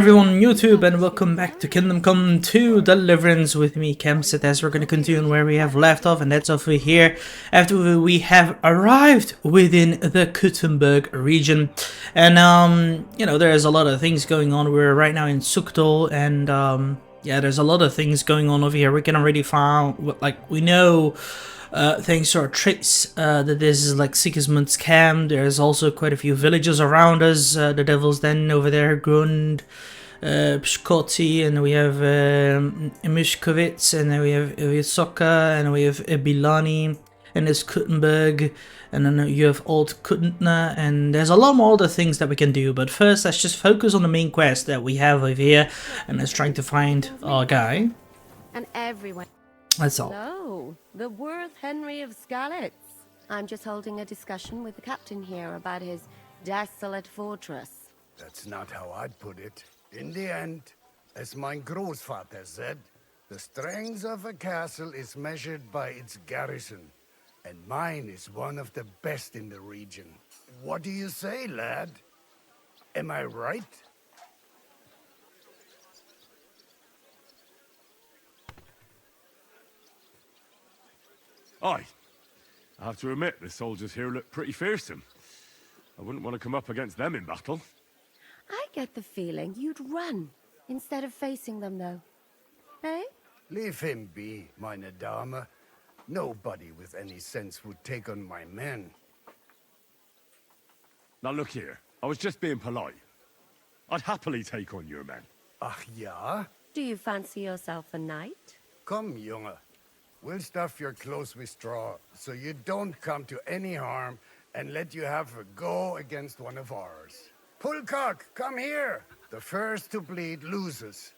Everyone on YouTube, and welcome back to Kingdom Come 2 Deliverance with me, Kemsit, as we're going to continue where we have left off, and that's over here after we have arrived within the Kuttenberg region. And you know, there's a lot of things going on. We're right now in Sukdol, and yeah, there's a lot of things going on over here. We can already find, like, we know thanks to our tricks that this is like Sigismund's camp. There's also quite a few villages around us. The Devil's Den over there, Grund, Pskoti, and we have Mishkovitz, and then we have Soka, and we have Bilani, and there's Kuttenberg, and then you have Old Kutna, and there's a lot more other things that we can do. But first, let's just focus on the main quest that we have over here, and let's try to find our guy. And everyone. That's all. Hello, the worth Henry of Skalitz. I'm just holding a discussion with the captain here about his desolate fortress. That's not how I'd put it. In the end, as my großvater said, the strength of a castle is measured by its garrison, and mine is one of the best in the region. What do you say, lad? Am I right? Aye. I have to admit, the soldiers here look pretty fearsome. I wouldn't want to come up against them in battle. I get the feeling you'd run instead of facing them, though. Hey? Leave him be, meine Dame. Nobody with any sense would take on my men. Now look here, I was just being polite. I'd happily take on your men. Ach ja? Do you fancy yourself a knight? Come, Junge. We'll stuff your clothes with straw, so you don't come to any harm, and let you have a go against one of ours. Pulcock, come here! The first to bleed loses.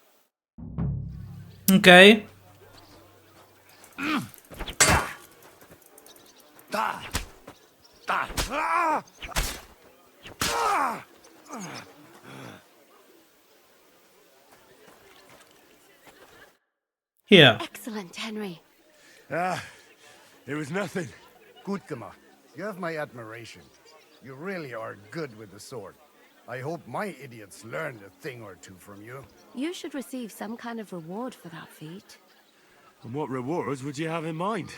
Okay. Here. Excellent, Henry. It was nothing. Gut gemacht. You have my admiration. You really are good with the sword. I hope my idiots learned a thing or two from you. You should receive some kind of reward for that feat. And what rewards would you have in mind?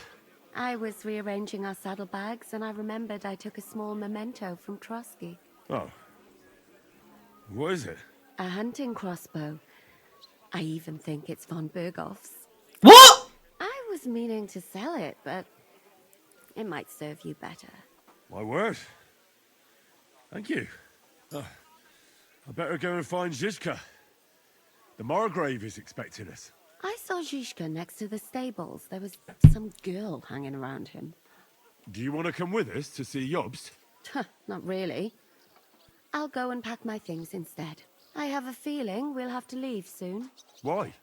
I was rearranging our saddlebags, and I remembered I took a small memento from Trotsky. Oh. What is it? A hunting crossbow. I even think it's von Berghoff's. What? I was meaning to sell it, but it might serve you better. My word. Thank you. I better go and find Zizka. The Margrave is expecting us. I saw Zizka next to the stables. There was some girl hanging around him. Do you want to come with us to see Jobst? Not really. I'll go and pack my things instead. I have a feeling we'll have to leave soon. Why?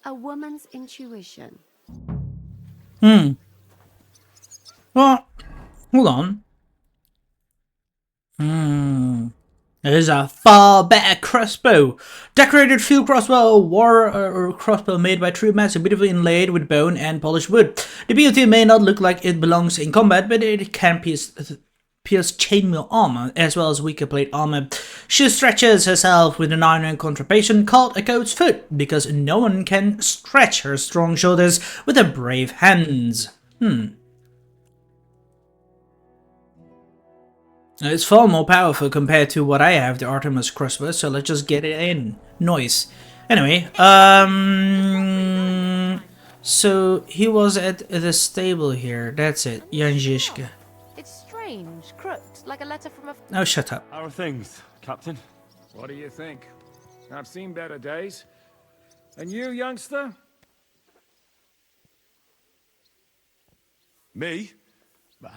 A woman's intuition. Well, hold on. It is a far better crossbow. Decorated field crossbow, war crossbow made by true men, so beautifully inlaid with bone and polished wood. The beauty may not look like it belongs in combat, but it can pierce chainmail armor as well as weaker plate armor. She stretches herself with an iron contraption called a goat's foot, because no one can stretch her strong shoulders with her brave hands. It's far more powerful compared to what I have, the Artemis crossbow, so let's just get it in. Noise. Anyway, so he was at the stable here, that's it, Jan Žižka. It's strange, crooked, like a letter from a... Oh, shut up. How are things, Captain? What do you think? I've seen better days. And you, youngster? Me? Well,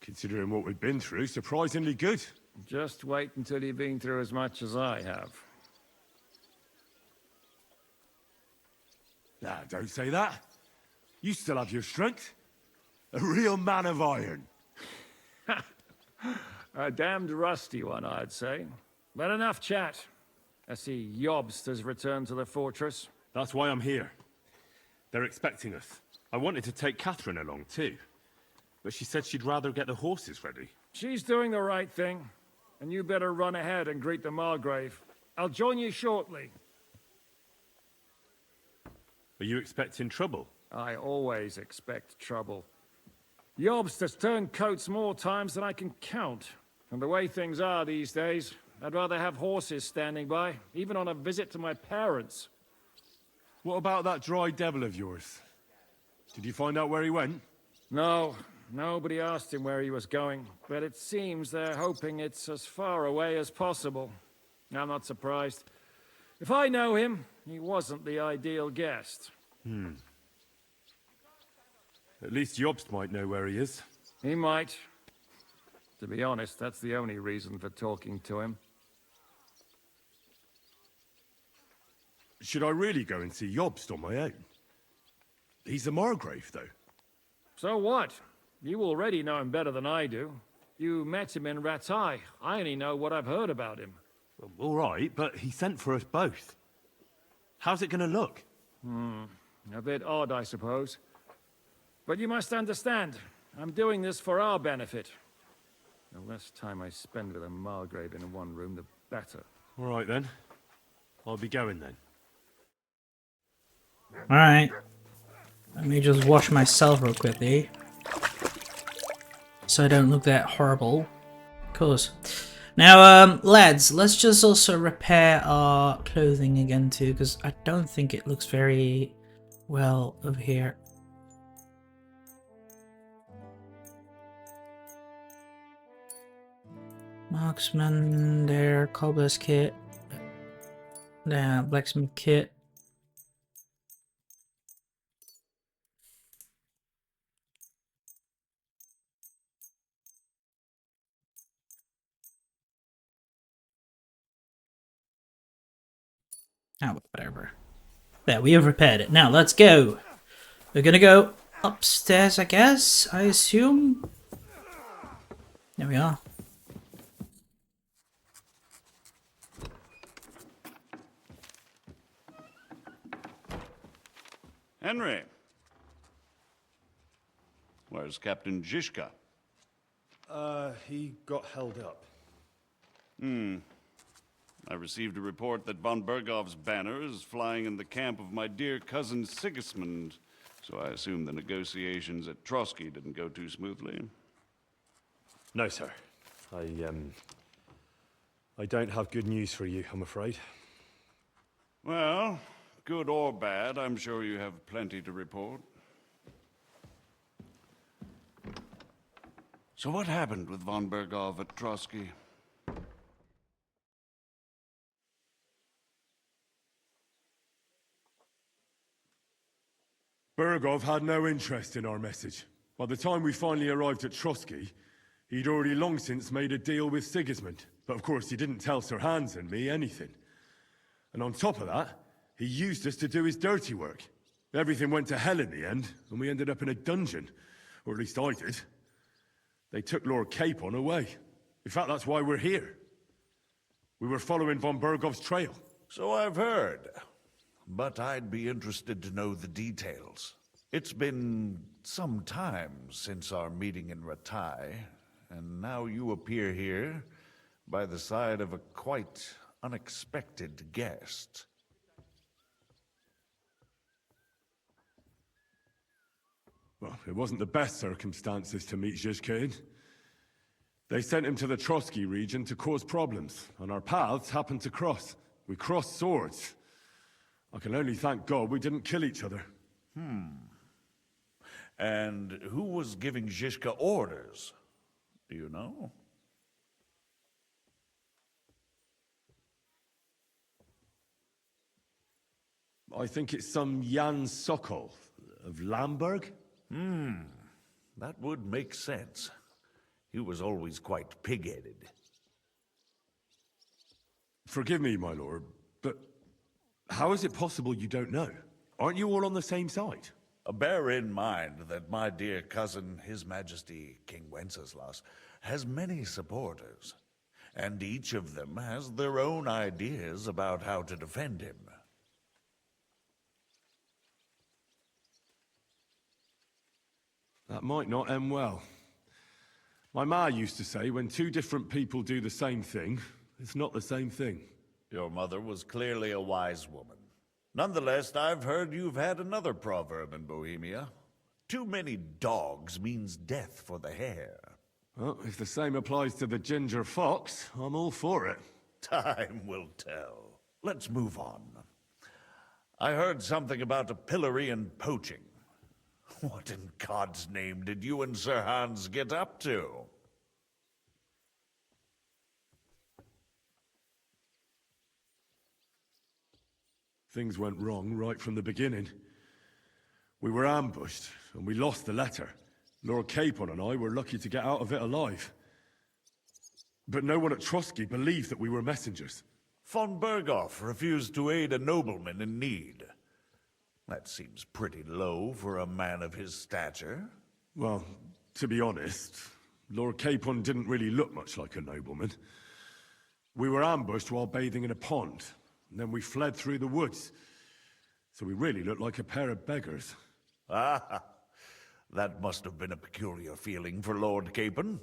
considering what we've been through, surprisingly good. Just wait until you've been through as much as I have. Nah, don't say that. You still have your strength. A real man of iron. A damned rusty one, I'd say. But enough chat. I see Jobst has returned to the fortress. That's why I'm here. They're expecting us. I wanted to take Catherine along too, but she said she'd rather get the horses ready. She's doing the right thing. And you better run ahead and greet the Margrave. I'll join you shortly. Are you expecting trouble? I always expect trouble. Jobst has turned coats more times than I can count. And the way things are these days, I'd rather have horses standing by, even on a visit to my parents. What about that dry devil of yours? Did you find out where he went? No, nobody asked him where he was going, but it seems they're hoping it's as far away as possible. I'm not surprised. If I know him, he wasn't the ideal guest. At least Jobst might know where he is. He might. To be honest, that's the only reason for talking to him. Should I really go and see Jobst on my own? He's a Margrave, though. So what? You already know him better than I do. You met him in Ratai. I only know what I've heard about him. Well, all right, but he sent for us both. How's it gonna look? A bit odd, I suppose. But you must understand, I'm doing this for our benefit. The less time I spend with a Margrave in one room, the better. All right, then. I'll be going, then. Alright. Let me just wash myself real quickly. So I don't look that horrible. Of course. Now, lads, let's just also repair our clothing again too, because I don't think it looks very well over here. Marksman, there, cobbler's kit. There, blacksmith kit. Oh, whatever. There, we have repaired it. Now, let's go. We're gonna go upstairs, I guess, I assume. There we are. Henry. Where's Captain Zizka? He got held up. I received a report that von Bergov's banner is flying in the camp of my dear cousin Sigismund, so I assume the negotiations at Trotsky didn't go too smoothly. No, sir. I don't have good news for you, I'm afraid. Well, good or bad, I'm sure you have plenty to report. So what happened with von Bergov at Trotsky? Bergov had no interest in our message. By the time we finally arrived at Trotsky, he'd already long since made a deal with Sigismund. But of course, he didn't tell Sir Hans and me anything. And on top of that, he used us to do his dirty work. Everything went to hell in the end, and we ended up in a dungeon. Or at least I did. They took Lord Capon away. In fact, that's why we're here. We were following von Bergov's trail. So I've heard. But I'd be interested to know the details. It's been some time since our meeting in Ratai, and now you appear here by the side of a quite unexpected guest. Well, it wasn't the best circumstances to meet Zizka in. They sent him to the Trotsky region to cause problems, and our paths happened to cross. We crossed swords. I can only thank God we didn't kill each other. And who was giving Zizka orders? Do you know? I think it's some Jan Sokol of Lamberg. That would make sense. He was always quite pig-headed. Forgive me, my lord, but how is it possible you don't know? Aren't you all on the same side? Bear in mind that my dear cousin, His Majesty King Wenceslas, has many supporters, and each of them has their own ideas about how to defend him. That might not end well. My ma used to say when two different people do the same thing, it's not the same thing. Your mother was clearly a wise woman. Nonetheless, I've heard you've had another proverb in Bohemia. Too many dogs means death for the hare. Well, if the same applies to the ginger fox, I'm all for it. Time will tell. Let's move on. I heard something about a pillory and poaching. What in God's name did you and Sir Hans get up to? Things went wrong right from the beginning. We were ambushed, and we lost the letter. Lord Capon and I were lucky to get out of it alive. But no one at Trotsky believed that we were messengers. Von Berghoff refused to aid a nobleman in need. That seems pretty low for a man of his stature. Well, to be honest, Lord Capon didn't really look much like a nobleman. We were ambushed while bathing in a pond, and then we fled through the woods. So we really looked like a pair of beggars. Ah, that must have been a peculiar feeling for Lord Capon.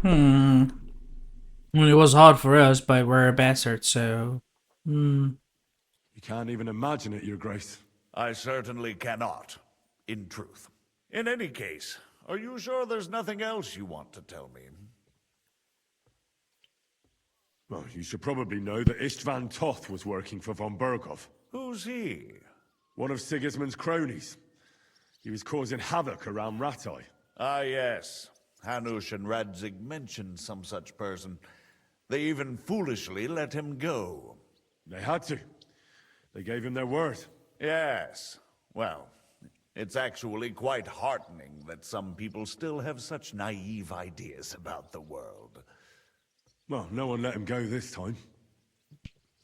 Well, it was hard for us, but we're bastards, so... You can't even imagine it, Your Grace. I certainly cannot, in truth. In any case, are you sure there's nothing else you want to tell me? Well, you should probably know that Istvan Toth was working for von Berghoff. Who's he? One of Sigismund's cronies. He was causing havoc around Ratai. Ah, yes. Hanush and Radzig mentioned some such person. They even foolishly let him go. They had to. They gave him their word. Yes. Well, it's actually quite heartening that some people still have such naive ideas about the world. Well, no one let him go this time.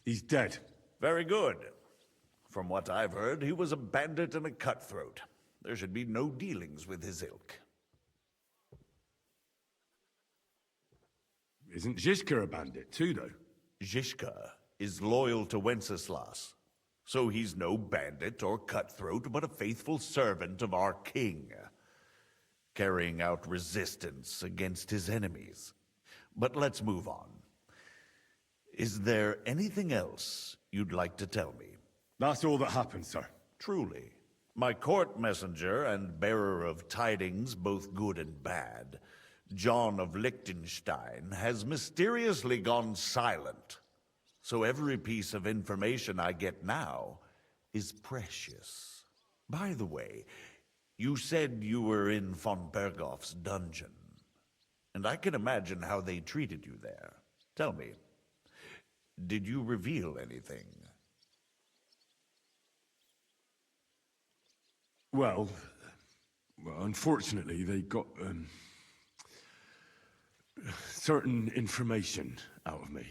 He's dead. Very good. From what I've heard, he was a bandit and a cutthroat. There should be no dealings with his ilk. Isn't Zhishka a bandit too, though? Zhishka is loyal to Wenceslas. So he's no bandit or cutthroat, but a faithful servant of our king, carrying out resistance against his enemies. But let's move on. Is there anything else you'd like to tell me? That's all that happened, sir. Truly. My court messenger and bearer of tidings, both good and bad, John of Liechtenstein, has mysteriously gone silent. So every piece of information I get now is precious. By the way, you said you were in von Berghoff's dungeon. And I can imagine how they treated you there. Tell me, did you reveal anything? Well, unfortunately, they got, certain information out of me.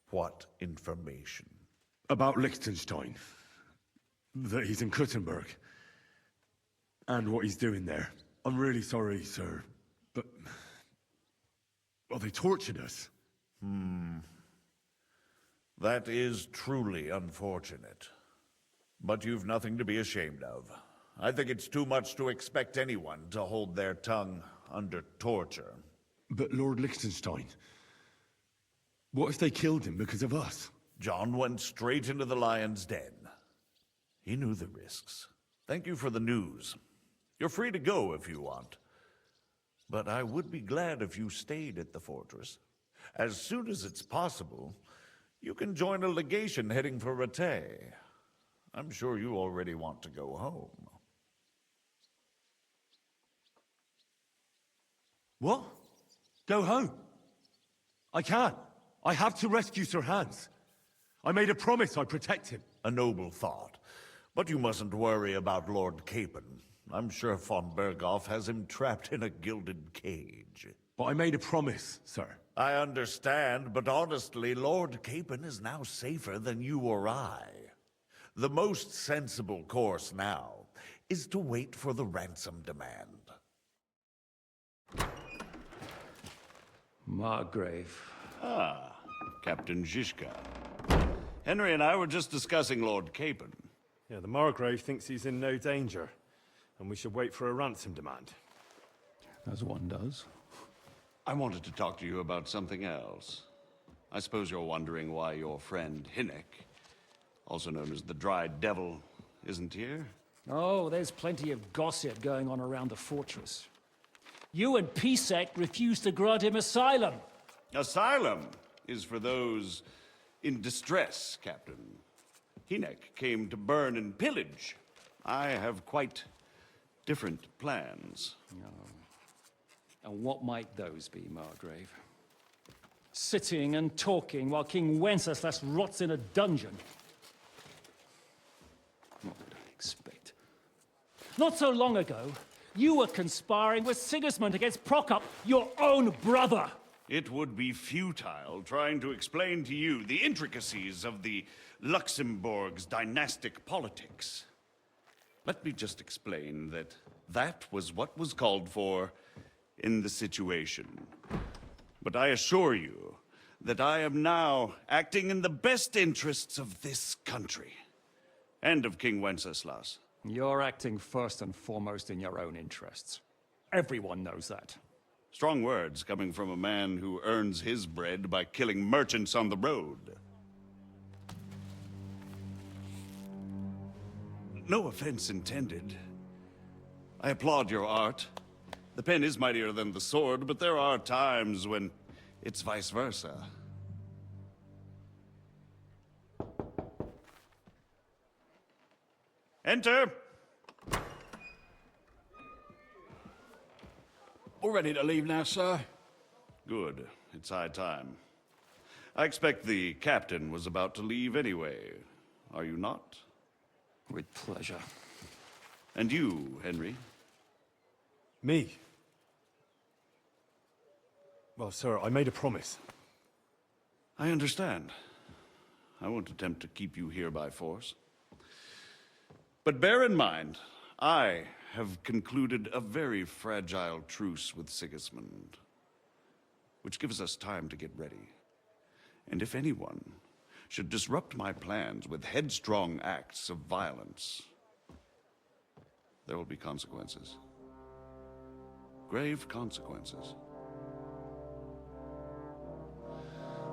What information? About Liechtenstein. That he's in Kuttenberg. And what he's doing there. I'm really sorry, sir, but... well, they tortured us. That is truly unfortunate. But you've nothing to be ashamed of. I think it's too much to expect anyone to hold their tongue under torture. But Lord Liechtenstein... what if they killed him because of us? John went straight into the lion's den. He knew the risks. Thank you for the news. You're free to go if you want. But I would be glad if you stayed at the fortress. As soon as it's possible, you can join a legation heading for Rattay. I'm sure you already want to go home. What? Go home? I can't. I have to rescue Sir Hans. I made a promise I'd protect him. A noble thought. But you mustn't worry about Lord Capon. I'm sure von Berghoff has him trapped in a gilded cage. But I made a promise, sir. I understand, but honestly, Lord Capon is now safer than you or I. The most sensible course now is to wait for the ransom demand. Margrave. Ah, Captain Zhishka. Henry and I were just discussing Lord Capon. Yeah, the Margrave thinks he's in no danger, and we should wait for a ransom demand. As one does. I wanted to talk to you about something else. I suppose you're wondering why your friend Hinnek, also known as the Dried Devil, isn't here? Oh, there's plenty of gossip going on around the fortress. You and Pisek refused to grant him asylum. Asylum is for those in distress, Captain. Hinnek came to burn and pillage. I have quite different plans. And what might those be, Margrave? Sitting and talking while King Wenceslas rots in a dungeon. What would I expect? Not so long ago, you were conspiring with Sigismund against Prokop, your own brother. It would be futile trying to explain to you the intricacies of the Luxembourg's dynastic politics. Let me just explain that that was what was called for in the situation. But I assure you that I am now acting in the best interests of this country and of King Wenceslas. You're acting first and foremost in your own interests. Everyone knows that. Strong words coming from a man who earns his bread by killing merchants on the road. No offense intended. I applaud your art. The pen is mightier than the sword, but there are times when it's vice versa. Enter! All ready to leave now, sir? Good. It's high time. I expect the captain was about to leave anyway. Are you not? With pleasure. And you, Henry? Me? Well, sir, I made a promise. I understand. I won't attempt to keep you here by force. But bear in mind, I have concluded a very fragile truce with Sigismund, which gives us time to get ready. And if anyone should disrupt my plans with headstrong acts of violence, there will be consequences. Grave consequences.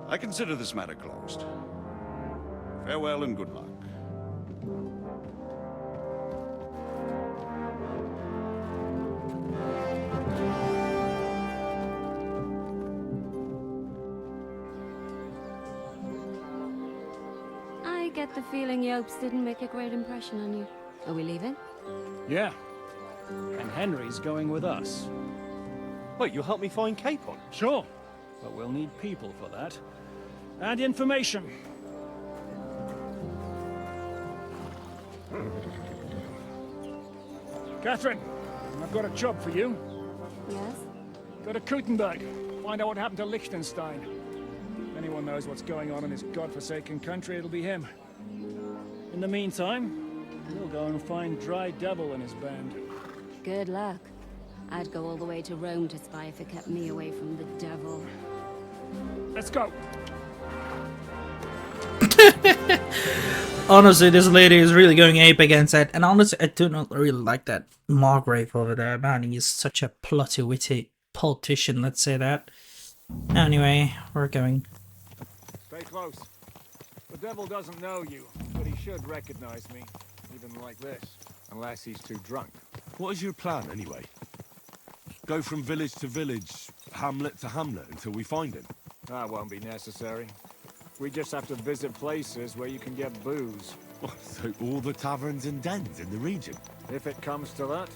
I consider this matter closed. Farewell and good luck. I get the feeling Yopes didn't make a great impression on you. Are we leaving? Yeah. And Henry's going with us. Wait, you'll help me find Capon? Sure. But we'll need people for that. And information. Catherine, I've got a job for you. Yes? Go to Kuttenberg. Find out what happened to Liechtenstein. If anyone knows what's going on in this godforsaken country, it'll be him. In the meantime, we'll go and find Dry Devil and his band. Good luck. I'd go all the way to Rome to spy if it kept me away from the devil. Let's go. Honestly, this lady is really going ape against that. And honestly, I do not really like that Margrave over there, man. He's such a plotty, witty politician, let's say that. Anyway, we're going. Stay close. The devil doesn't know you, but he should recognize me, even like this. Unless he's too drunk. What is your plan, anyway? Go from village to village, hamlet to hamlet, until we find him? That won't be necessary. We just have to visit places where you can get booze. So all the taverns and dens in the region? If it comes to that.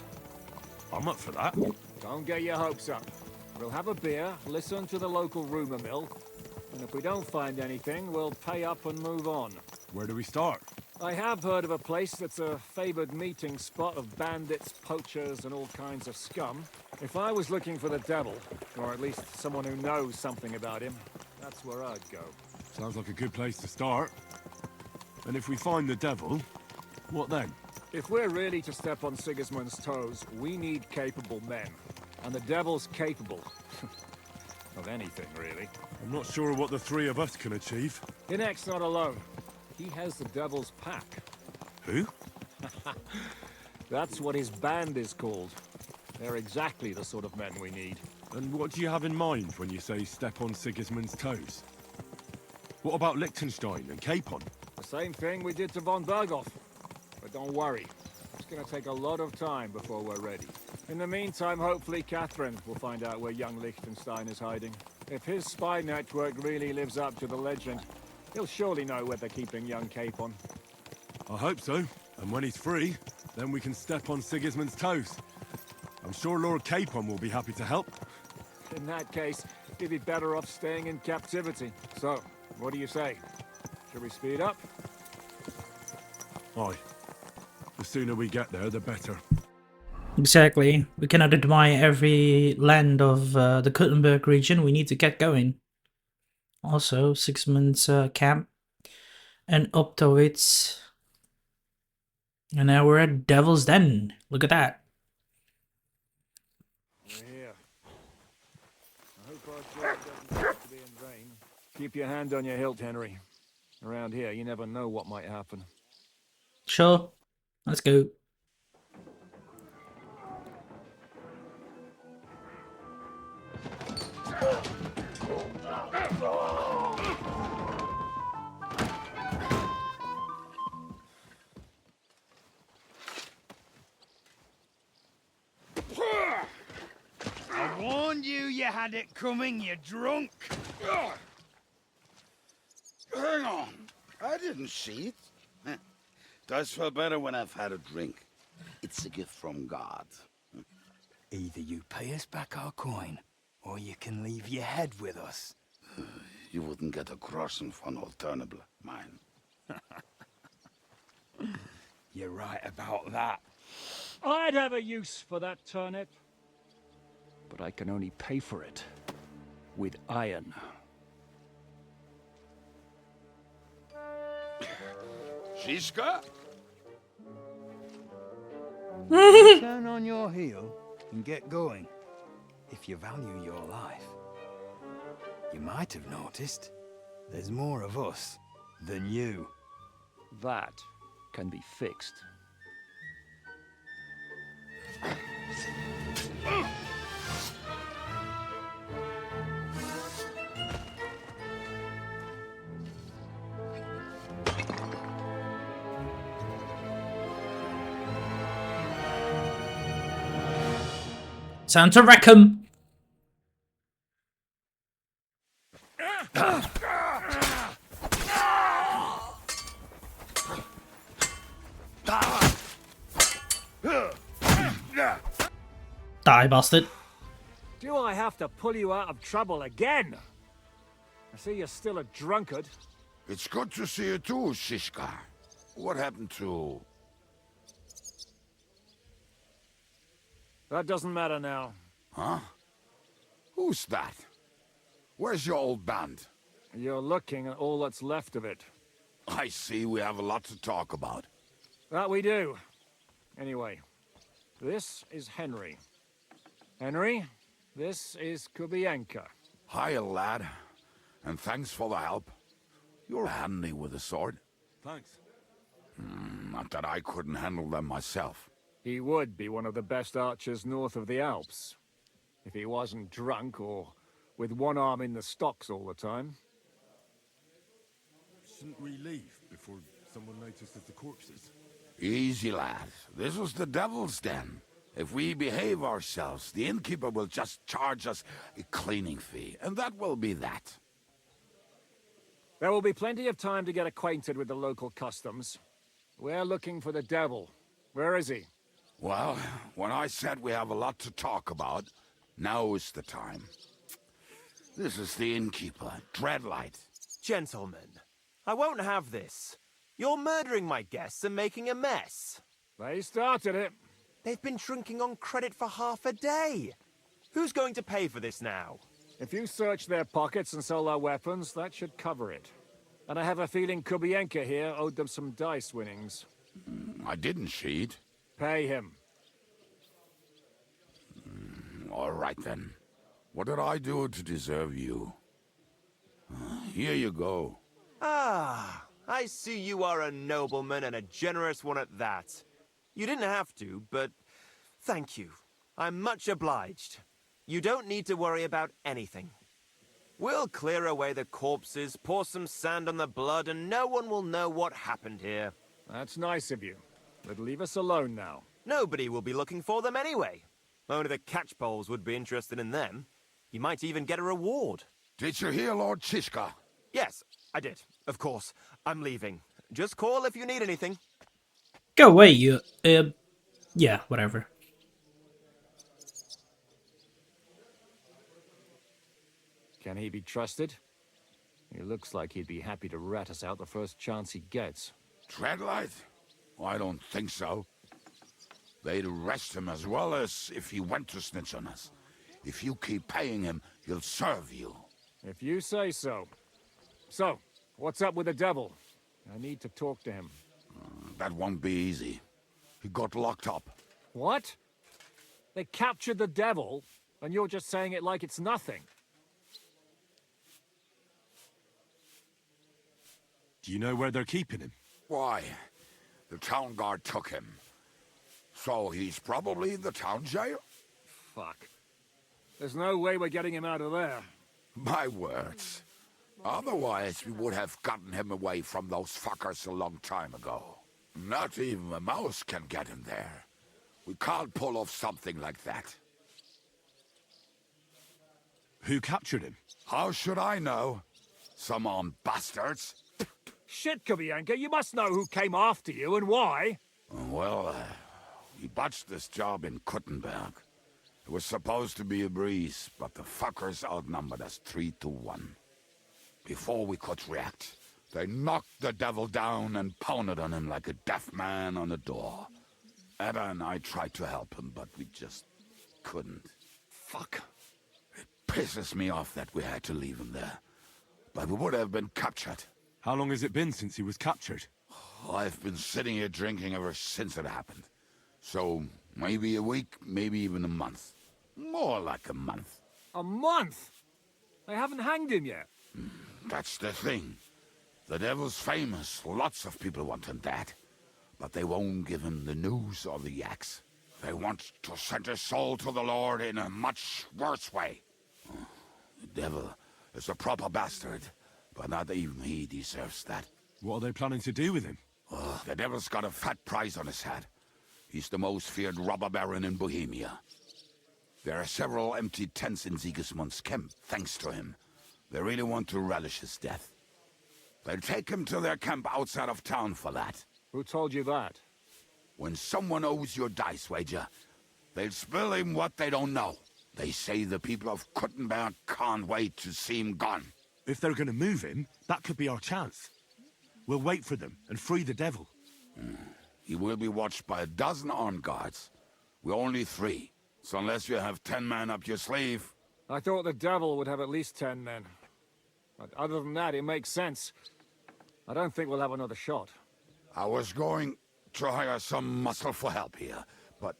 I'm up for that. Don't get your hopes up. We'll have a beer, listen to the local rumor mill, and if we don't find anything, we'll pay up and move on. Where do we start? I have heard of a place that's a favored meeting spot of bandits, poachers, and all kinds of scum. If I was looking for the devil, or at least someone who knows something about him, that's where I'd go. Sounds like a good place to start. And if we find the devil, what then? If we're really to step on Sigismund's toes, we need capable men. And the devil's capable. Of anything, really. I'm not sure what the three of us can achieve. Hinnek's not alone. He has the devil's pack. Who? That's what his band is called. They're exactly the sort of men we need. And what do you have in mind when you say step on Sigismund's toes? What about Liechtenstein and Capon? The same thing we did to von Berghoff. But don't worry, it's gonna take a lot of time before we're ready. In the meantime, hopefully Catherine will find out where young Liechtenstein is hiding. If his spy network really lives up to the legend, he'll surely know where they're keeping young Capon. I hope so. And when he's free, then we can step on Sigismund's toes. I'm sure Lord Capon will be happy to help. In that case, he'd be better off staying in captivity. So, what do you say? Should we speed up? Aye. The sooner we get there, the better. Exactly. We cannot admire every land of the Kuttenberg region. We need to get going. Also, Sigismund's camp. And Optowitz. And now we're at Devil's Den. Look at that. We're here. I hope our journey doesn't have to be in vain. Keep your hand on your hilt, Henry. Around here, you never know what might happen. Sure. Let's go. I warned you had it coming, you drunk. Hang on. I didn't see it. Does feel better when I've had a drink. It's a gift from God. Either you pay us back our coin, or you can leave your head with us. You wouldn't get a groschen von Alternable, mine. You're right about that. I'd have a use for that turnip. But I can only pay for it with iron. Shiska? Turn on your heel and get going. If you value your life. You might have noticed there's more of us than you. That can be fixed. Time to wreck 'em. Die, bastard. Do I have to pull you out of trouble again? I see you're still a drunkard. It's good to see you too, Shishka. What happened to... That doesn't matter now. Huh? Who's that? Where's your old band? You're looking at all that's left of it. I see we have a lot to talk about. That we do. Anyway, this is Henry. Henry, this is Kubienka. Hiya, lad. And thanks for the help. You're handy with a sword. Thanks. Not that I couldn't handle them myself. He would be one of the best archers north of the Alps. If he wasn't drunk or with one arm in the stocks all the time. Shouldn't we leave before someone notices the corpses? Easy, lad. This was the Devil's Den. If we behave ourselves, the innkeeper will just charge us a cleaning fee, and that will be that. There will be plenty of time to get acquainted with the local customs. We're looking for the devil. Where is he? Well, when I said we have a lot to talk about, now is the time. This is the innkeeper, Dreadlight. Gentlemen, I won't have this. You're murdering my guests and making a mess. They started it. They've been drinking on credit for half a day. Who's going to pay for this now? If you search their pockets and sell their weapons, that should cover it. And I have a feeling Kubienka here owed them some dice winnings. I didn't cheat. Pay him. All right, then. What did I do to deserve you? Here you go. Ah, I see you are a nobleman and a generous one at that. You didn't have to, but thank you. I'm much obliged. You don't need to worry about anything. We'll clear away the corpses, pour some sand on the blood, and no one will know what happened here. That's nice of you. But leave us alone now. Nobody will be looking for them anyway. Only the catchpoles would be interested in them. You might even get a reward. Did you hear Lord Chishka? Yes, I did. Of course. I'm leaving. Just call if you need anything. Go away, you... yeah, whatever. Can he be trusted? He looks like he'd be happy to rat us out the first chance he gets. Treadlight? I don't think so. They'd arrest him as well as if he went to snitch on us. If you keep paying him, he'll serve you. If you say so. So, what's up with the devil? I need to talk to him. That won't be easy. He got locked up. What? They captured the devil, and you're just saying it like it's nothing. Do you know where they're keeping him? Why? The town guard took him. So he's probably in the town jail? Fuck. There's no way we're getting him out of there. My words. Otherwise, we would have gotten him away from those fuckers a long time ago. Not even a mouse can get him there. We can't pull off something like that. Who captured him? How should I know? Some armed bastards? Shit, Kubianka, you must know who came after you and why. Well, we botched this job in Kuttenberg. It was supposed to be a breeze, but the fuckers outnumbered us 3-1. Before we could react, they knocked the devil down and pounded on him like a deaf man on a door. Ada and I tried to help him, but we just couldn't. Fuck. It pisses me off that we had to leave him there. But we would have been captured. How long has it been since he was captured? I've been sitting here drinking ever since it happened. So, maybe a week, maybe even a month. More like a month. A month? They haven't hanged him yet. That's the thing. The devil's famous. Lots of people want him dead. But they won't give him the news or the axe. They want to send his soul to the Lord in a much worse way. The devil is a proper bastard, but not even he deserves that. What are they planning to do with him? The devil's got a fat price on his head. He's the most feared robber baron in Bohemia. There are several empty tents in Sigismund's camp, thanks to him. They really want to relish his death. They'll take him to their camp outside of town for that. Who told you that? When someone owes you a dice wager, they'll spill him what they don't know. They say the people of Kuttenberg can't wait to see him gone. If they're going to move him, that could be our chance. We'll wait for them and free the devil. He will be watched by a dozen armed guards. We're only 3, so unless you have 10 men up your sleeve... I thought the devil would have at least 10 men. But other than that, it makes sense. I don't think we'll have another shot. I was going to hire some muscle for help here, but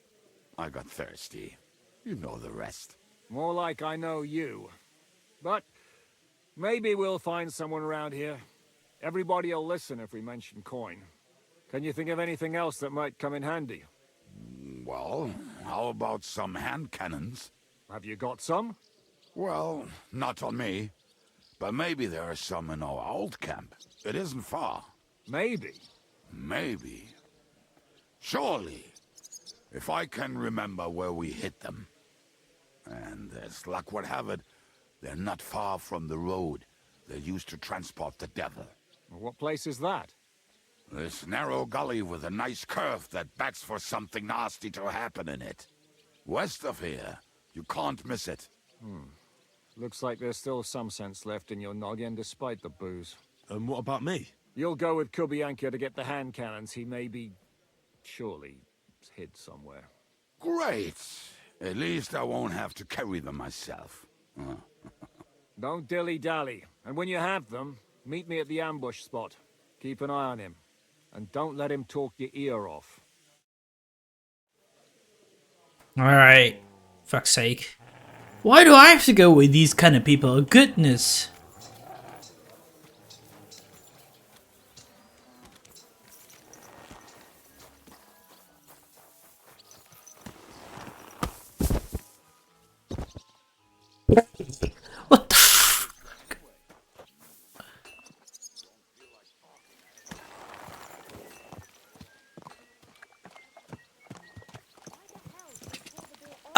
I got thirsty. You know the rest. More like I know you. But maybe we'll find someone around here. Everybody will listen if we mention coin. Can you think of anything else that might come in handy? Well, how about some hand cannons? Have you got some? Well, not on me. But maybe there are some in our old camp. It isn't far. Maybe. Maybe. Surely. If I can remember where we hit them. And as luck would have it, they're not far from the road they used to transport the devil. What place is that? This narrow gully with a nice curve that backs for something nasty to happen in it. West of here. You can't miss it. Looks like there's still some sense left in your noggin despite the booze. And what about me? You'll go with Kubianka to get the hand cannons. He may be... surely hid somewhere. Great. At least I won't have to carry them myself. Don't dilly-dally. And when you have them, meet me at the ambush spot. Keep an eye on him. And don't let him talk your ear off. Alright. Fuck's sake. Why do I have to go with these kind of people? Goodness.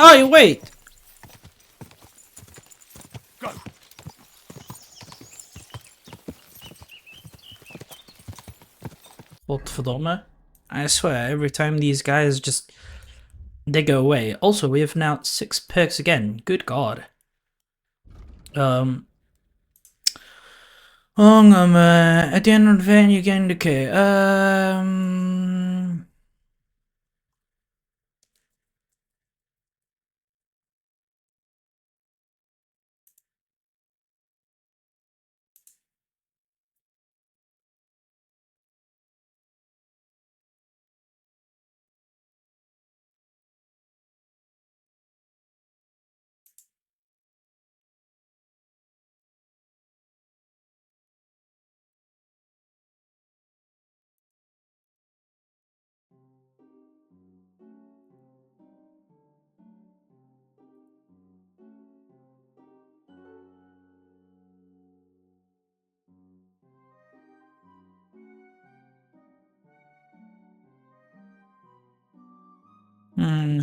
Oh, wait! Go! Godverdomme. I swear, every time these guys just... they go away. Also, we have now 6 perks again. Good god. At the end of the van you gain the key.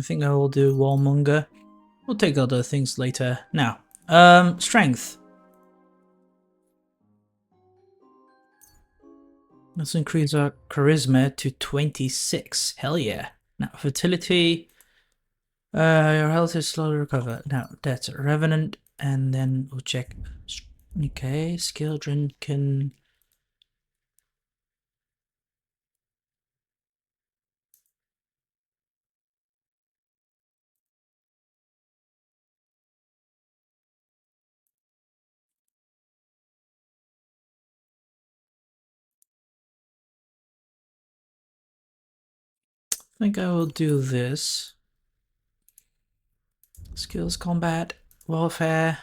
I think I will do Warmonger. We'll take other things later. Now, strength. Let's increase our charisma to 26. Hell yeah. Now, fertility. Your health is slowly recovered. Now, that's Revenant. And then we'll check. Okay, Skildren can... I think I will do this. Skills, combat, warfare.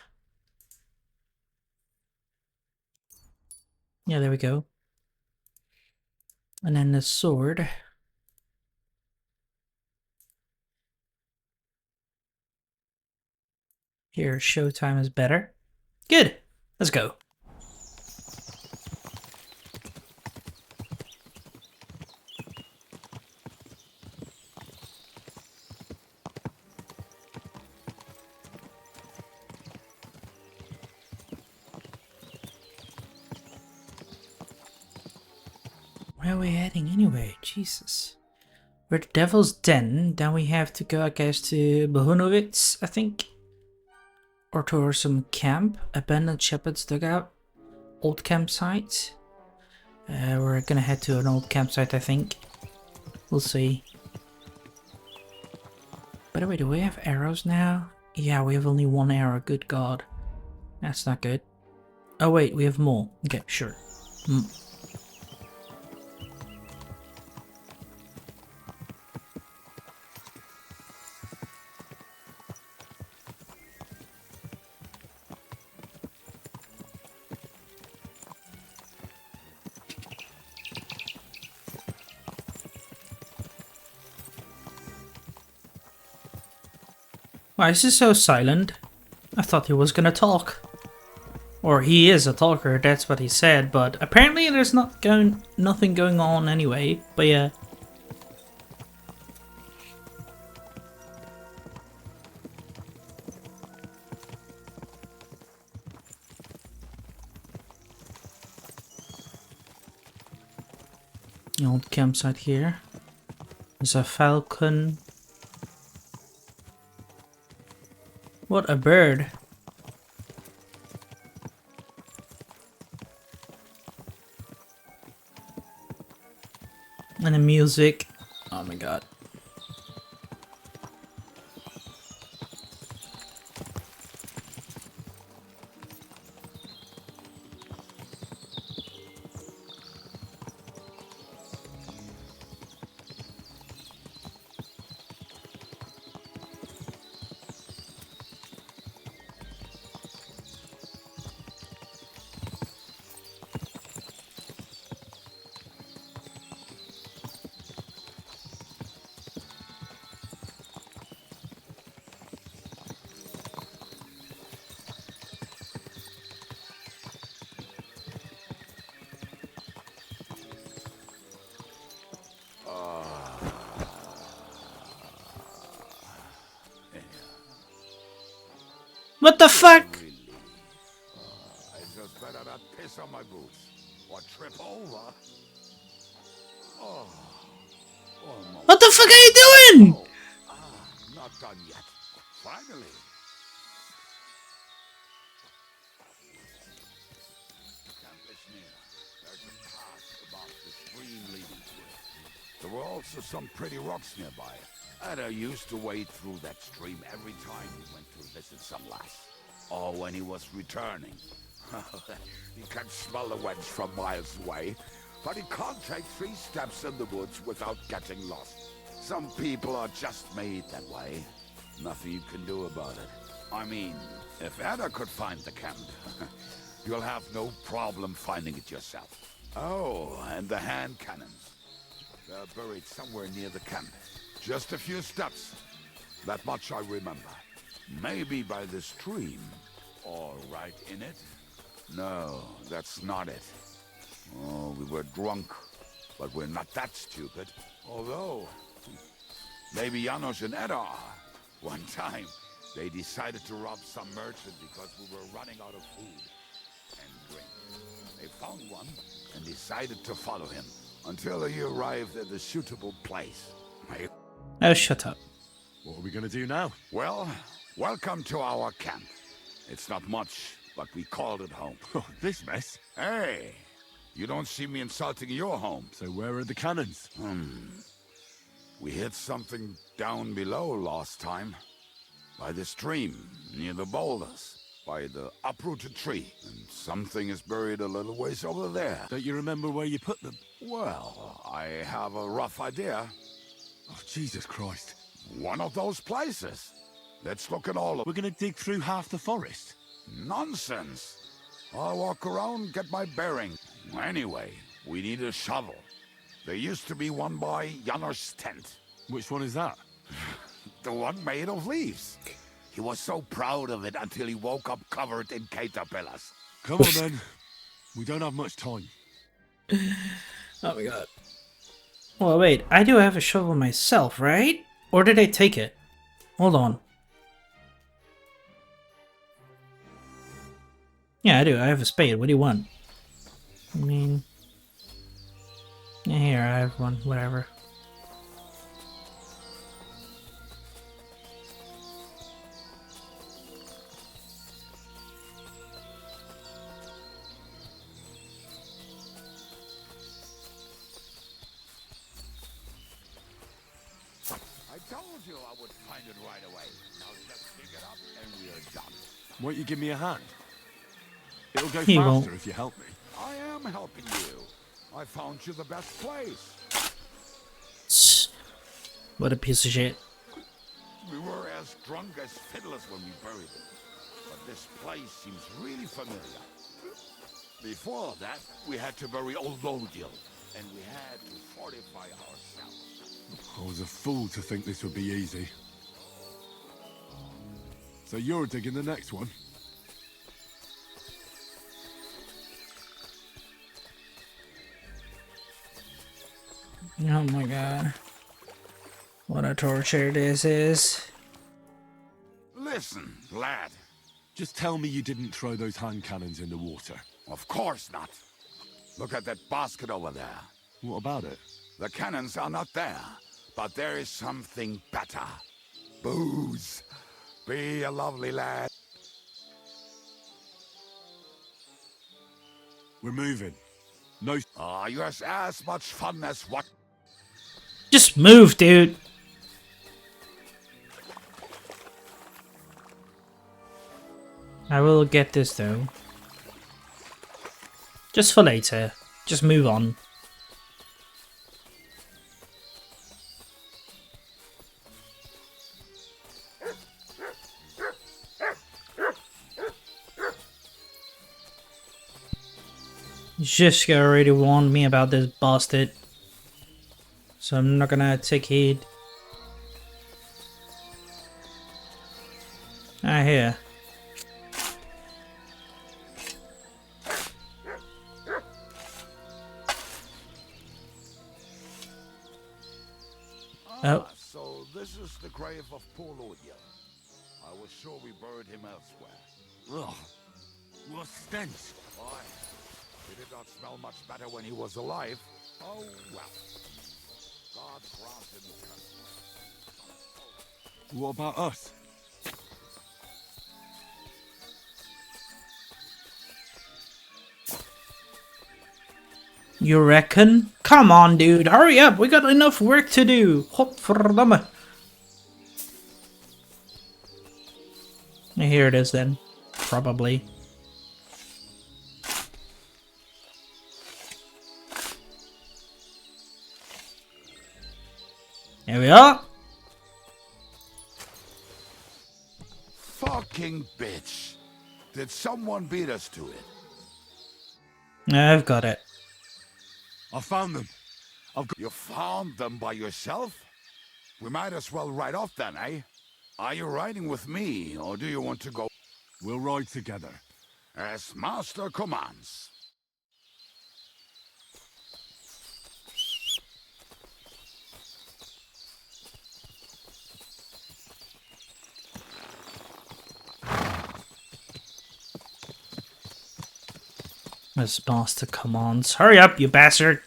Yeah, there we go. And then the sword. Here, showtime is better. Good. Let's go. Where are we heading anyway? Jesus. We're at Devil's Den. Then we have to go, I guess, to Bohunovitz, I think. Or towards some camp. Abandoned Shepherd's Dugout. Old campsite. We're gonna head to an old campsite, I think. We'll see. By the way, do we have arrows now? Yeah, we have only 1 arrow. Good god. That's not good. Oh wait, we have more. Okay, sure. Why is he so silent? I thought he was gonna talk. Or he is a talker, that's what he said, but apparently there's nothing going on anyway, but yeah. The old campsite here. There's a falcon. What a bird. And the music. Oh my god. What the fuck? I just better not piss on my boots or trip over. Oh, almost. What the fuck are you doing? Not done yet. Finally. Camp is near. There's a path above the stream leading to it. There were also some pretty rocks nearby. And I used to wade through that stream every time we went to visit some lass. Or when he was returning. He can smell the wench from miles away, but he can't take 3 steps in the woods without getting lost. Some people are just made that way. Nothing you can do about it. I mean, if Anna could find the camp, you'll have no problem finding it yourself. Oh, and the hand cannons. They're buried somewhere near the camp. Just a few steps. That much I remember. Maybe by the stream. Or right in it? No, that's not it. Oh, we were drunk. But we're not that stupid. Although, maybe Janos and Edda are. One time, they decided to rob some merchant because we were running out of food and drink. They found one and decided to follow him until he arrived at a suitable place. Oh, shut up. What are we gonna do now? Well, welcome to our camp. It's not much, but we called it home. Oh, this mess. Hey, you don't see me insulting your home. So where are the cannons? We hit something down below last time. By the stream, near the boulders. By the uprooted tree. And something is buried a little ways over there. Don't you remember where you put them? Well, I have a rough idea. Oh, Jesus Christ. One of those places. Let's look at all of We're gonna dig through half the forest. Nonsense. I'll walk around, get my bearing. Anyway, we need a shovel. There used to be one by Janos' tent. Which one is that? The one made of leaves. He was so proud of it until he woke up covered in caterpillars. Come on then. We don't have much time. Oh my god. Well, wait, I do have a shovel myself, right? Or did I take it? Hold on. Yeah, I do. I have a spade. What do you want? I mean... Yeah, here, I have one. Whatever. I told you I would find it right away. Now just dig it up and we are done. Won't you give me a hand? It'll go He faster won't. if you help me. I am helping you. I found you the best place. What a piece of shit. We were as drunk as fiddlers when we buried it. But this place seems really familiar. Before that, we had to bury old Lodil, and we had to fortify ourselves. I was a fool to think this would be easy. So you're digging the next one? Oh my god. What a torture this is. Listen, lad. Just tell me you didn't throw those hand cannons in the water. Of course not. Look at that basket over there. What about it? The cannons are not there, but there is something better. Booze. Be a lovely lad. We're moving. No. Ah, you have as much fun as what? Just move, dude. I will get this though. Just for later. Just move on. Jiska already warned me about this bastard. So I'm not gonna take heed. Ah, here. Oh. So this is the grave of poor Lodil. I was sure we buried him elsewhere. Ugh. What stench? Why? He did not smell much better when he was alive. Oh, well. God grant him eternal. What about us? You reckon? Come on, dude. Hurry up. We got enough work to do. Godverdamme. Here it is then. Probably. Here we are. Fucking bitch. Did someone beat us to it? I've got it. I found them. You found them by yourself? We might as well ride off then, eh? Are you riding with me, or do you want to go? We'll ride together. As Master commands. As Master commands. Hurry up, you bastard!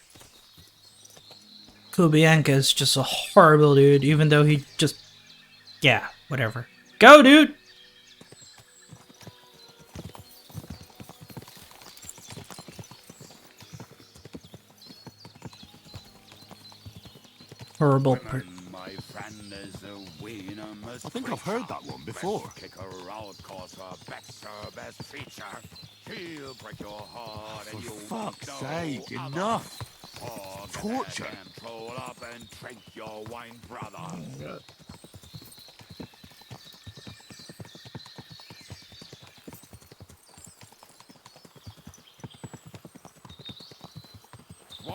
Kubianka is just a horrible dude, even though he just... Yeah, whatever. Go, dude! Horrible per... I think I've heard that one before. Kick her out, cause her best her best feature. She'll break your heart and For you'll fuck's know sake, other. enough! Forget Torture. that and roll up and drink your wine, brother.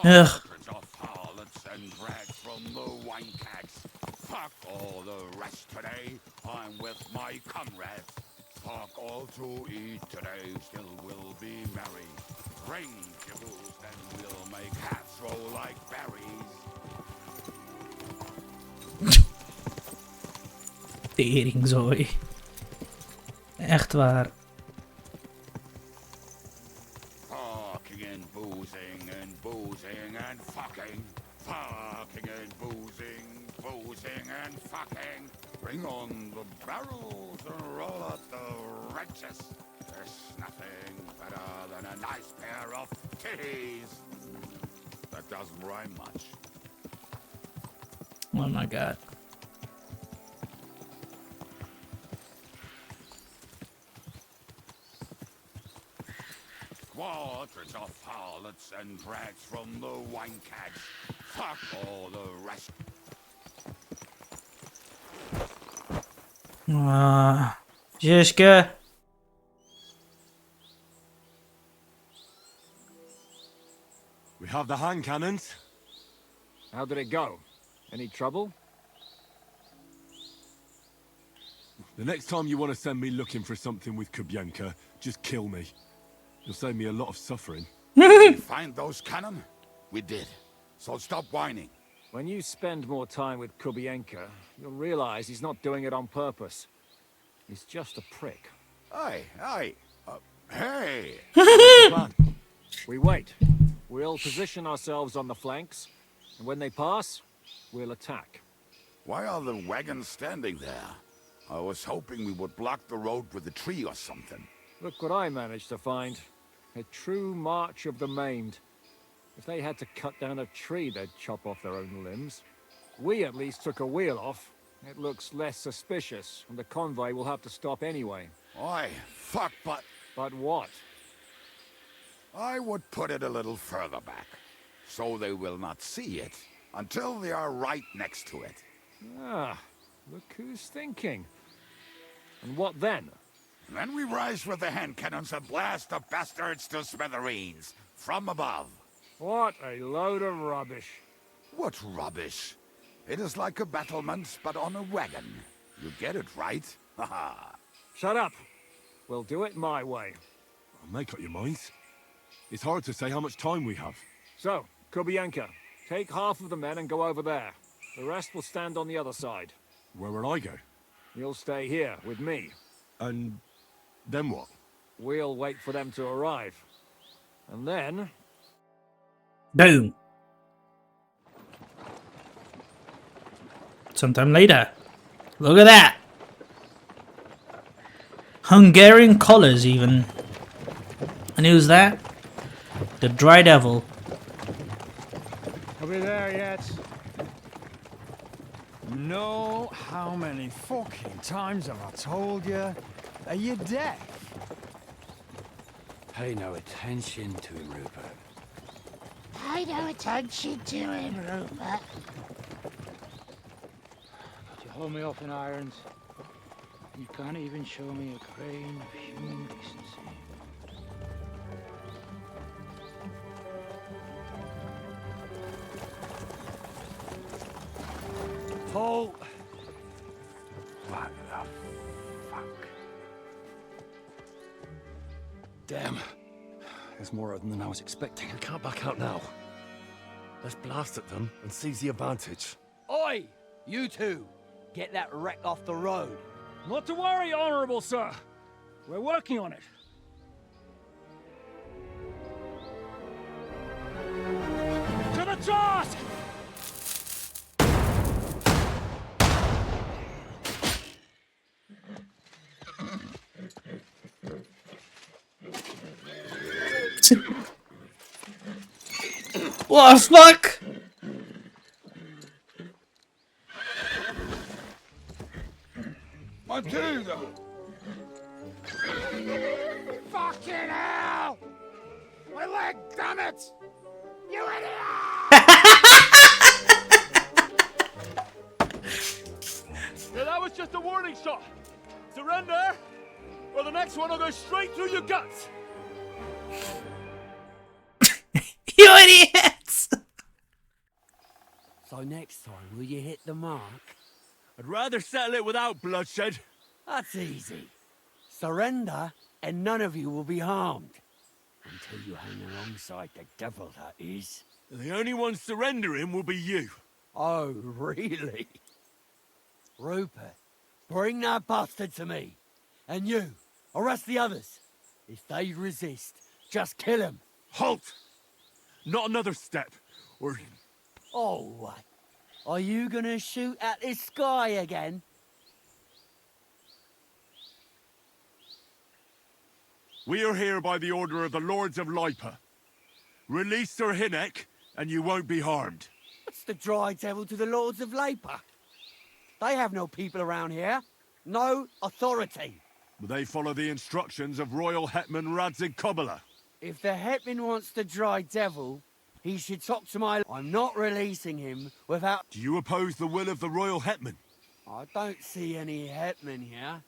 Ugh. Of harlots and rags from the wine kegs. Fuck all the rest today. I'm with my comrades. Fuck all to eat today. Still will be merry. Bring your booze and we'll make hats roll like berries. Teringzooi. Echt waar. Fucking and boozing and fucking. Fucking and boozing and fucking. Bring on the barrels and roll out the wrenches. There's nothing better than a nice pair of titties. That doesn't rhyme much. Oh my god. Squadrons of harlots and drags from the wine kegs. Fuck all the rest. Jiske. We have the hand cannons. How did it go? Any trouble? The next time you want to send me looking for something with Kubianka, just kill me. You'll save me a lot of suffering. Did we find those cannon? We did. So stop whining. When you spend more time with Kubienka, you'll realize he's not doing it on purpose. He's just a prick. Hey. We wait. We'll position ourselves on the flanks, and when they pass, we'll attack. Why are the wagons standing there? I was hoping we would block the road with a tree or something. Look what I managed to find. A true march of the maimed. If they had to cut down a tree, they'd chop off their own limbs. We at least took a wheel off. It looks less suspicious, and the convoy will have to stop anyway. Oi, fuck, but... But what? I would put it a little further back, so they will not see it until they are right next to it. Ah, look who's thinking. And what then? Then we rise with the hand cannons and blast the bastards to smithereens, from above. What a load of rubbish. What rubbish? It is like a battlement, but on a wagon. You get it, right? Haha. Shut up. We'll do it my way. Make up your minds. It's hard to say how much time we have. So, Kubienka, take half of the men and go over there. The rest will stand on the other side. Where will I go? You'll stay here with me. And then what? We'll wait for them to arrive. And then... Boom. Sometime later. Look at that. Hungarian colours even. And who's that? The Dry Devil. Are we there yet? You know how many fucking times have I told you? Are you deaf? Pay no attention to him, Rupert. Pay no attention to him, Rupert. You hold me up in irons. You can't even show me a grain of human decency. Paul! What the fuck? Damn. There's more of them than I was expecting. We can't back out now. Let's blast at them and seize the advantage. Oi! You two! Get that wreck off the road. Not to worry, Honourable Sir. We're working on it. To the task! What the fuck? Matilda! Fucking hell! My leg, damn it! You idiot! Yeah, that was just a warning shot. Surrender, or the next one will go straight through your guts. You idiots! So next time, will you hit the mark? I'd rather settle it without bloodshed. That's easy. Surrender, and none of you will be harmed. Until you hang alongside the devil, that is. The only one surrendering will be you. Oh, really? Rupert, bring that bastard to me. And you, arrest the others. If they resist, just kill them. Halt! Not another step, or... Oh, what? Are you gonna shoot at this sky again? We are here by the order of the Lords of Lipa. Release Sir Hinnek, and you won't be harmed. What's the Dry Devil to the Lords of Labour? They have no people around here. No authority. They follow the instructions of Royal Hetman Radzig Kobyla. If the Hetman wants the Dry Devil, he should talk to my... I'm not releasing him without... Do you oppose the will of the Royal Hetman? I don't see any Hetman here.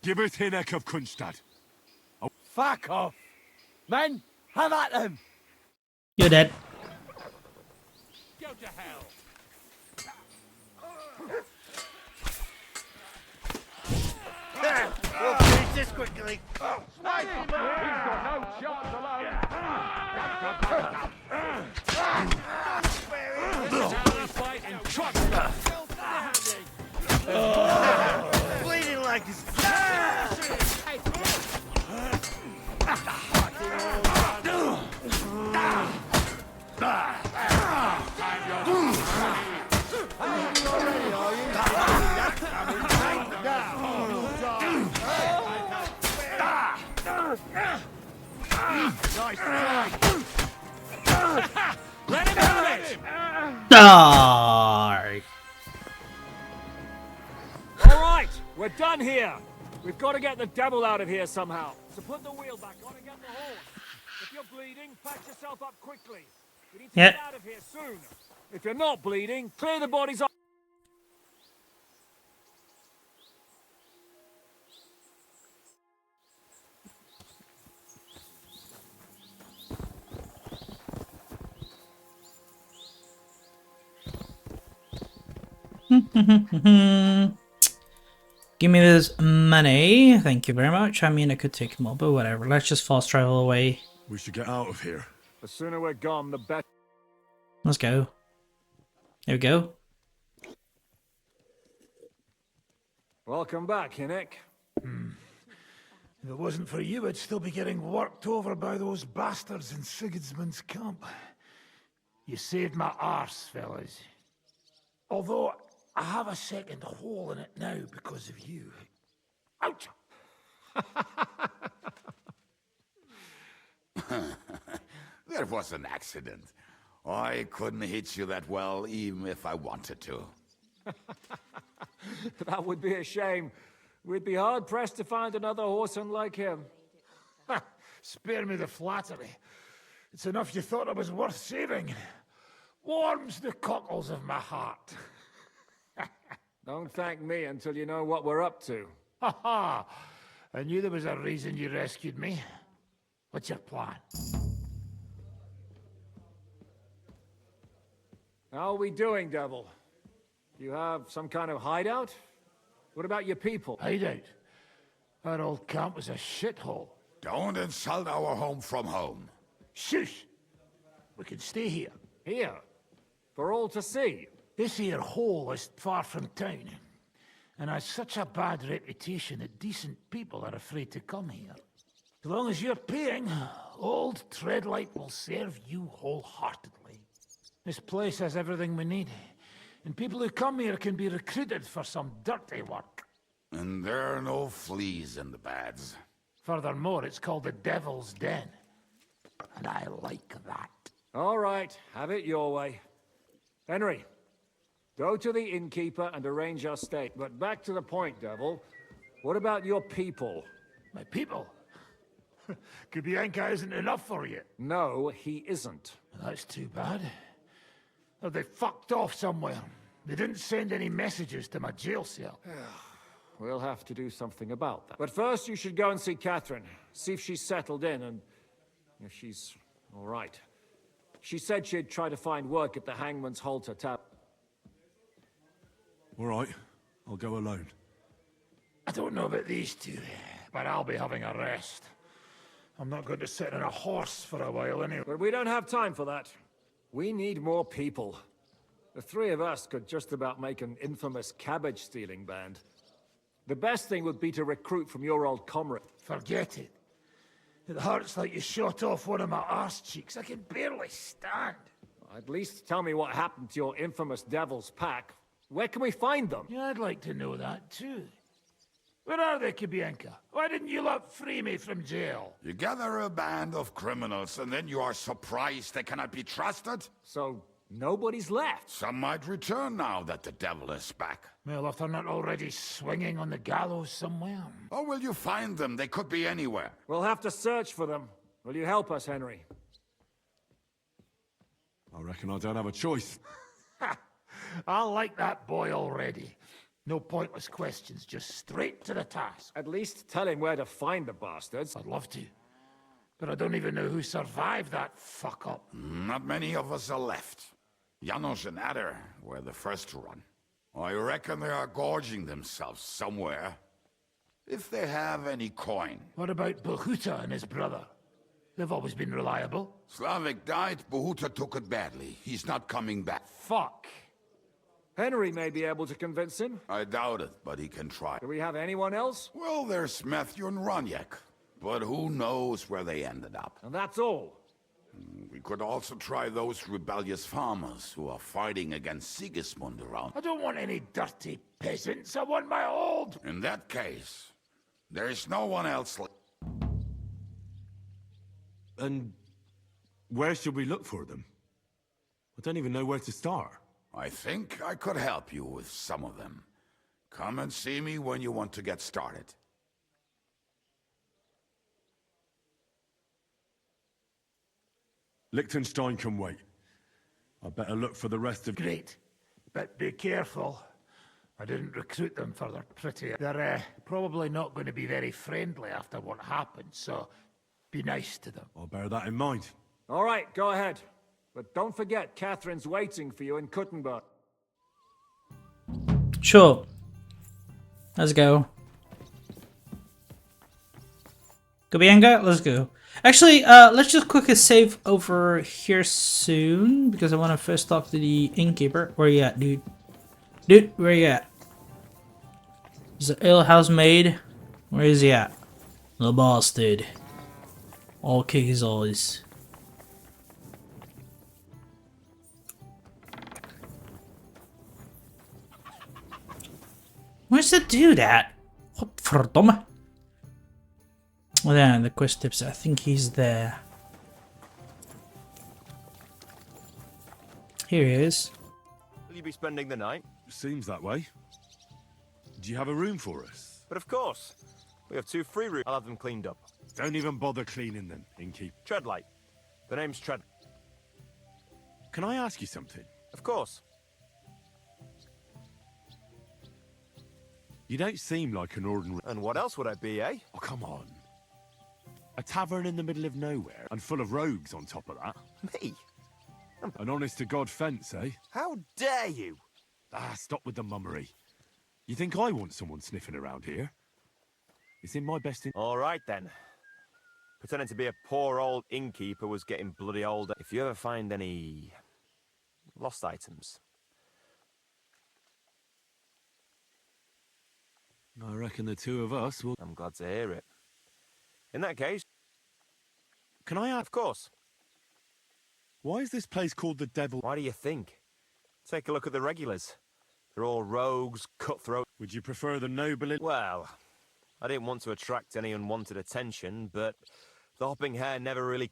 Give it Hinnek of Kunstad. Fuck off! Men, have at them! You're dead. Go to hell. There! We'll finish this quickly. He's got no chance alone. This is how we fight in trucks. Bleeding like this. Let him have it! Die. All right, we're done here. We've got to get the devil out of here somehow. So put the wheel back on and get the horse. If you're bleeding, patch yourself up quickly. We need to Yep. get out of here soon. If you're not bleeding, clear the bodies off. Give me this money. Thank you very much. I mean, I could take more, but whatever. Let's just fast travel away. We should get out of here. The sooner we're gone, the better. Let's go. There we go. Welcome back, Hinnick. If it wasn't for you, I'd still be getting worked over by those bastards in Sigismund's camp. You saved my arse, fellas. Although, I have a second hole in it now because of you. Ouch! That was an accident. I couldn't hit you that well, even if I wanted to. That would be a shame. We'd be hard-pressed to find another horseman like him. Spare me the flattery. It's enough you thought I was worth saving. Warms the cockles of my heart. Don't thank me until you know what we're up to. Ha ha! I knew there was a reason you rescued me. What's your plan? How are we doing, Devil? You have some kind of hideout? What about your people? Hideout? Our old camp was a shithole. Don't insult our home from home. Shush! We can stay here. Here? For all to see? This here hole is far from town, and has such a bad reputation that decent people are afraid to come here. As long as you're paying, old Treadlight will serve you wholeheartedly. This place has everything we need, and people who come here can be recruited for some dirty work. And there are no fleas in the beds. Furthermore, it's called the Devil's Den, and I like that. All right, have it your way. Henry, go to the innkeeper and arrange our stay. But back to the point, Devil. What about your people? My people? Kubienka isn't enough for you. No, he isn't. That's too bad. Or they fucked off somewhere. They didn't send any messages to my jail cell. We'll have to do something about that. But first, you should go and see Catherine. See if she's settled in and if she's all right. She said she'd try to find work at the Hangman's Halter Tap. All right, I'll go alone. I don't know about these two, but I'll be having a rest. I'm not going to sit on a horse for a while anyway. But we don't have time for that. We need more people. The three of us could just about make an infamous cabbage-stealing band. The best thing would be to recruit from your old comrade. Forget it. It hurts like you shot off one of my arse cheeks. I can barely stand. At least tell me what happened to your infamous Devil's Pack. Where can we find them? Yeah, I'd like to know that too. Where are they, Kubienka? Why didn't you lot free me from jail? You gather a band of criminals and then you are surprised they cannot be trusted? So, nobody's left? Some might return now that the devil is back. Well, if they're not already swinging on the gallows somewhere. Or will you find them? They could be anywhere. We'll have to search for them. Will you help us, Henry? I reckon I don't have a choice. I like that boy already. No pointless questions, just straight to the task. At least tell him where to find the bastards. I'd love to. But I don't even know who survived that fuck-up. Not many of us are left. Janos and Adder were the first to run. I reckon they are gorging themselves somewhere. If they have any coin. What about Bahuta and his brother? They've always been reliable. Slavik died, Bahuta took it badly. He's not coming back. Fuck. Henry may be able to convince him. I doubt it, but he can try. Do we have anyone else? Well, there's Matthew and Roniak. But who knows where they ended up. And that's all. We could also try those rebellious farmers who are fighting against Sigismund around. I don't want any dirty peasants. I want my old... In that case, there is no one else left. And where should we look for them? I don't even know where to start. I think I could help you with some of them. Come and see me when you want to get started. Liechtenstein can wait. I better look for the rest of... Great. But be careful. I didn't recruit them for their pretty... They're probably not going to be very friendly after what happened, so be nice to them. I'll bear that in mind. All right, go ahead. But don't forget, Catherine's waiting for you in Kuttenberg. Sure. Let's go. Kubienka, let's go. Actually, let's just quickly save over here soon, because I want to first talk to the innkeeper. Where you at, dude? Dude, where you at? Is the alehouse made? Where is he at? The bastard. I'll kick his eyes. Where's the dude at? What for dumb? Well, there, the quest tips. I think he's there. Here he is. Will you be spending the night? Seems that way. Do you have a room for us? But of course. We have 2 free rooms. I'll have them cleaned up. Don't even bother cleaning them, innkeep. Treadlight. The name's Tread. Can I ask you something? Of course. You don't seem like an ordinary... And what else would I be, eh? Oh, come on. A tavern in the middle of nowhere, and full of rogues on top of that. Me? An honest-to-God fence, eh? How dare you? Ah, stop with the mummery. You think I want someone sniffing around here? It's in my best... All right, then. Pretending to be a poor old innkeeper was getting bloody older. If you ever find any... lost items... I reckon the 2 of us will... I'm glad to hear it. In that case... Can I ask... Of course. Why is this place called the Devil... Why do you think? Take a look at the regulars. They're all rogues, cutthroat... Would you prefer the noble... Well, I didn't want to attract any unwanted attention, but the hopping hare never really...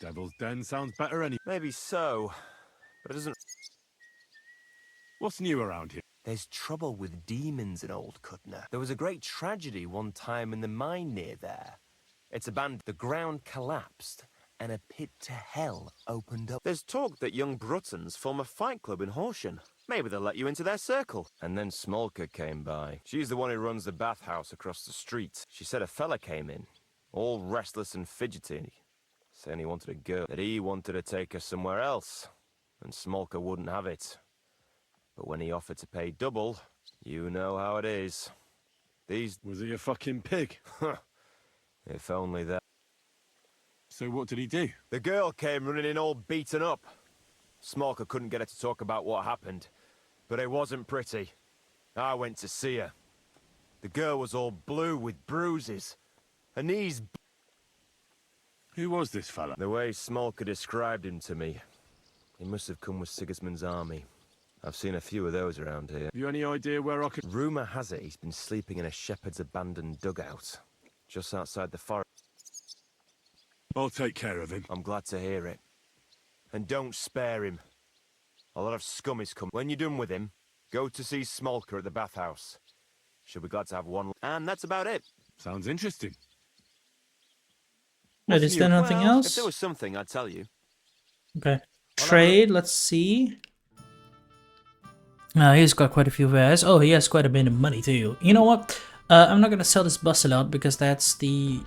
Devil's Den sounds better any... Maybe so, but it doesn't... What's new around here? There's trouble with demons in Old Cutner. There was a great tragedy one time in the mine near there. It's abandoned. The ground collapsed, and a pit to hell opened up. There's talk that young Bruttons form a fight club in Horsham. Maybe they'll let you into their circle. And then Smolka came by. She's the one who runs the bathhouse across the street. She said a fella came in, all restless and fidgety, saying he wanted a girl, that he wanted to take her somewhere else, and Smolka wouldn't have it. But when he offered to pay double, you know how it is. These... Was he a fucking pig? If only that. So what did he do? The girl came running in all beaten up. Smolka couldn't get her to talk about what happened, but it wasn't pretty. I went to see her. The girl was all blue with bruises. Her knees... Who was this fella? The way Smolka described him to me, he must have come with Sigismund's army. I've seen a few of those around here. Have you any idea where I could... Rumour has it he's been sleeping in a shepherd's abandoned dugout, just outside the forest. I'll take care of him. I'm glad to hear it. And don't spare him. A lot of scum is coming. When you're done with him, go to see Smolka at the bathhouse. She'll be glad to have one. And that's about it. Sounds interesting. Wait, is there nothing else? If there was something, I'd tell you. Okay. Trade, let's see. He's got quite a few wares. Oh, he has quite a bit of money too. You know what? I'm not gonna sell this bus a lot because that's the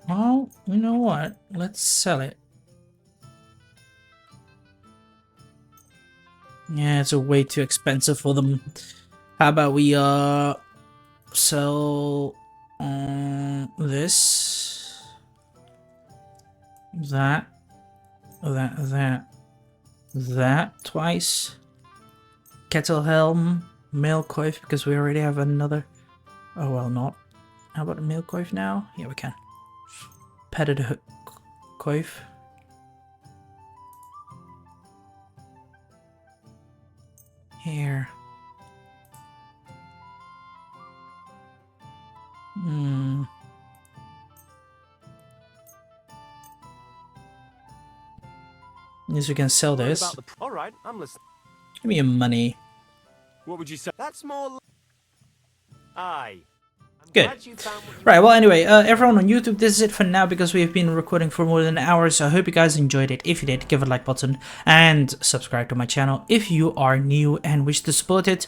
Well, you know what? Let's sell it. Yeah, it's way too expensive for them. How about we sell this? That twice. Kettle helm, mail coif, because we already have another. Oh well, not. How about a mail coif now? Yeah, we can. Petted coif. Here. At least we can sell this. All right, I'm listening. Give me your money. What would you say? That's more... Aye. Good. Right, well anyway, everyone on YouTube, this is it for now because we have been recording for more than an hour, so I hope you guys enjoyed it. If you did, give a like button and subscribe to my channel if you are new and wish to support it.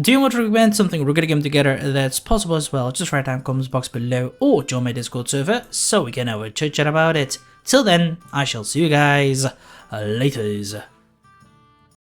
Do you want to recommend something we're gonna game together that's possible as well? Just write down in the comments box below or join my Discord server so we can have a chit chat about it. Till then, I shall see you guys laters.